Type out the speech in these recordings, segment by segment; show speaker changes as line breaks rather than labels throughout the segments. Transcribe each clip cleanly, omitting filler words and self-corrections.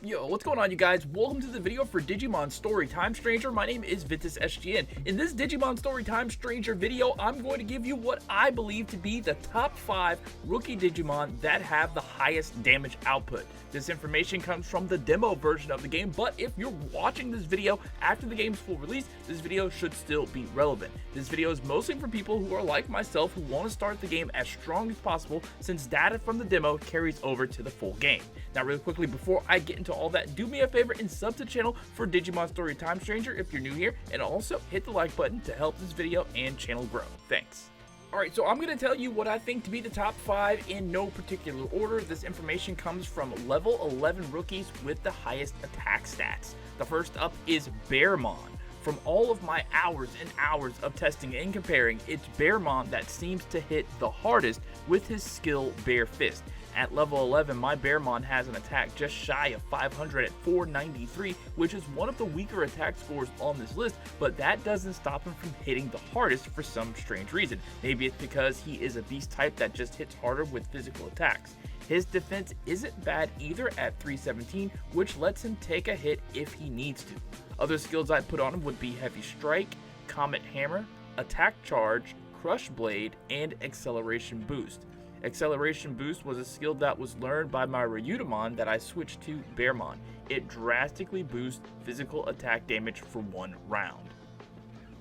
Yo, what's going on, you guys? Welcome to the video for Digimon Story Time Stranger. My name is Ventus SGN. In this Digimon Story Time Stranger video, I'm going to give you what I believe to be the top 5 rookie Digimon that have the highest damage output. This information comes from the demo version of the game, but if you're watching this video after the game's full release, this video should still be relevant. This video is mostly for people who are like myself who want to start the game as strong as possible, since data from the demo carries over to the full game. Now, really quickly, before I get into all that, do me a favor and sub to the channel for Digimon Story Time Stranger if you're new here, and also hit the like button to help this video and channel grow. Thanks. Alright, so I'm going to tell you what I think to be the top 5 in no particular order. This information comes from level 11 rookies with the highest attack stats. The first up is Bearmon. From all of my hours and hours of testing and comparing, it's Bearmon that seems to hit the hardest with his skill Bear Fist. At level 11, my Bearmon has an attack just shy of 500 at 493, which is one of the weaker attack scores on this list, but that doesn't stop him from hitting the hardest for some strange reason. Maybe it's because he is a beast type that just hits harder with physical attacks. His defense isn't bad either at 317, which lets him take a hit if he needs to. Other skills I'd put on him would be Heavy Strike, Comet Hammer, Attack Charge, Crush Blade, and Acceleration Boost. Acceleration Boost was a skill that was learned by my Ryudomon that I switched to Bearmon. It drastically boosts physical attack damage for 1 round.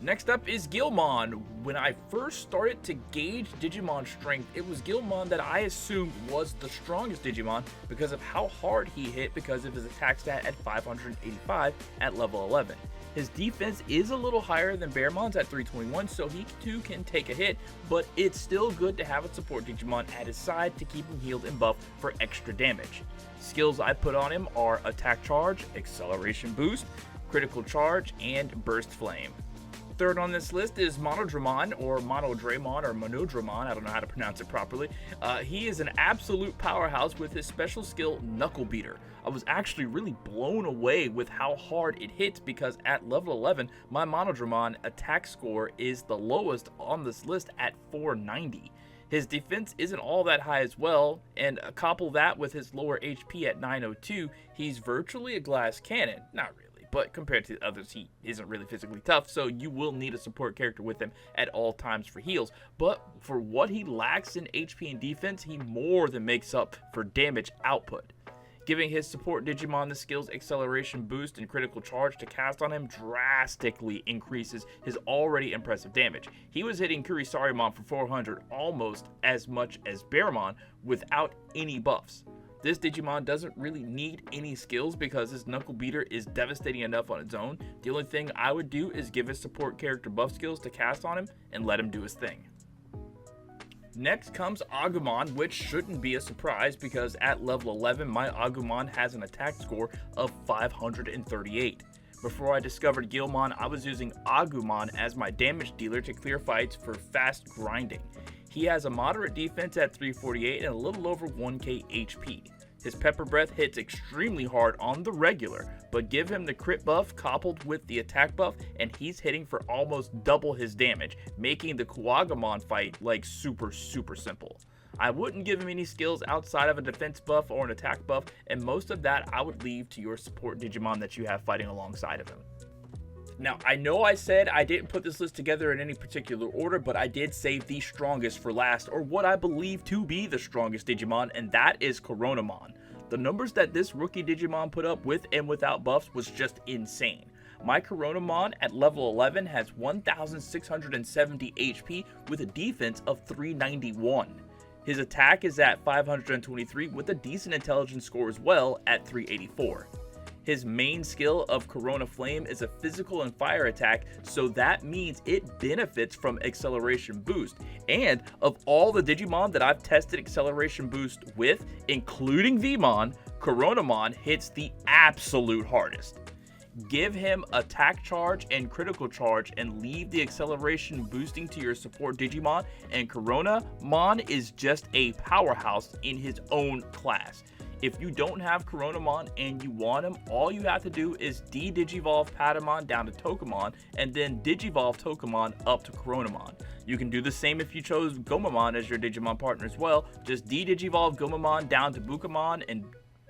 Next up is Guilmon. When I first started to gauge Digimon strength, it was Guilmon that I assumed was the strongest Digimon because of how hard he hit because of his attack stat at 585 at level 11. His defense is a little higher than Bearmon's at 321, so he too can take a hit, but it's still good to have a support Digimon at his side to keep him healed and buffed for extra damage. Skills I put on him are Attack Charge, Acceleration Boost, Critical Charge, and Burst Flame. Third on this list is Monodramon, or Monodramon, I don't know how to pronounce it properly. He is an absolute powerhouse with his special skill, Knuckle Beater. I was actually really blown away with how hard it hits because at level 11, my Monodramon attack score is the lowest on this list at 490. His defense isn't all that high as well, and couple that with his lower HP at 902, he's virtually a glass cannon. Not really, but compared to the others, he isn't really physically tough, so you will need a support character with him at all times for heals. But for what he lacks in HP and defense, he more than makes up for damage output. Giving his support Digimon the skills Acceleration Boost and Critical Charge to cast on him drastically increases his already impressive damage. He was hitting Kurisarimon for 400 almost as much as Bearmon without any buffs. This Digimon doesn't really need any skills because his Knuckle Beater is devastating enough on its own. The only thing I would do is give his support character buff skills to cast on him and let him do his thing. Next comes Agumon, which shouldn't be a surprise because at level 11, my Agumon has an attack score of 538. Before I discovered Guilmon, I was using Agumon as my damage dealer to clear fights for fast grinding. He has a moderate defense at 348 and a little over 1k HP. His Pepper Breath hits extremely hard on the regular, but give him the crit buff coupled with the attack buff and he's hitting for almost double his damage, making the Coronamon fight like super simple. I wouldn't give him any skills outside of a defense buff or an attack buff, and most of that I would leave to your support Digimon that you have fighting alongside of him. Now, I know I said I didn't put this list together in any particular order, but I did save the strongest for last, or what I believe to be the strongest Digimon, and that is Coronamon. The numbers that this rookie Digimon put up with and without buffs was just insane. My Coronamon at level 11 has 1,670 HP with a defense of 391. His attack is at 523 with a decent intelligence score as well at 384. His main skill of Corona Flame is a physical and fire attack, so that means it benefits from Acceleration Boost. And of all the Digimon that I've tested Acceleration Boost with, including Vmon, Coronamon hits the absolute hardest. Give him Attack Charge and Critical Charge and leave the Acceleration boosting to your support Digimon, and Coronamon is just a powerhouse in his own class. If you don't have Coronamon and you want him, all you have to do is de-Digivolve Patamon down to Tokamon, and then Digivolve Tokamon up to Coronamon. You can do the same if you chose Gomamon as your Digimon partner as well. Just de-Digivolve Gomamon down to Bukamon and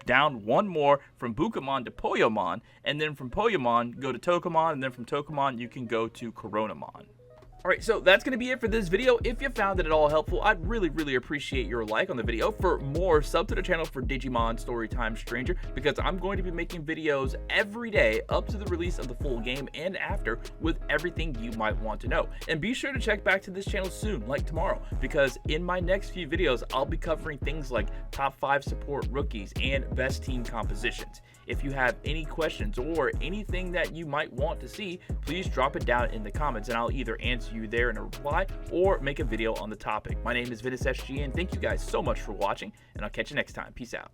down one more from Bukamon to Poyomon, and then from Poyomon go to Tokamon, and then from Tokamon you can go to Coronamon. Alright, so that's going to be it for this video. If you found it at all helpful, I'd really appreciate your like on the video. For more, sub to the channel for Digimon Storytime Stranger, because I'm going to be making videos every day up to the release of the full game and after with everything you might want to know. And be sure to check back to this channel soon, like tomorrow, because in my next few videos, I'll be covering things like top 5 support rookies and best team compositions. If you have any questions or anything that you might want to see, please drop it down in the comments and I'll either answer you there in a reply or make a video on the topic. My name is Ventus SGN. Thank you guys so much for watching, and I'll catch you next time. Peace out.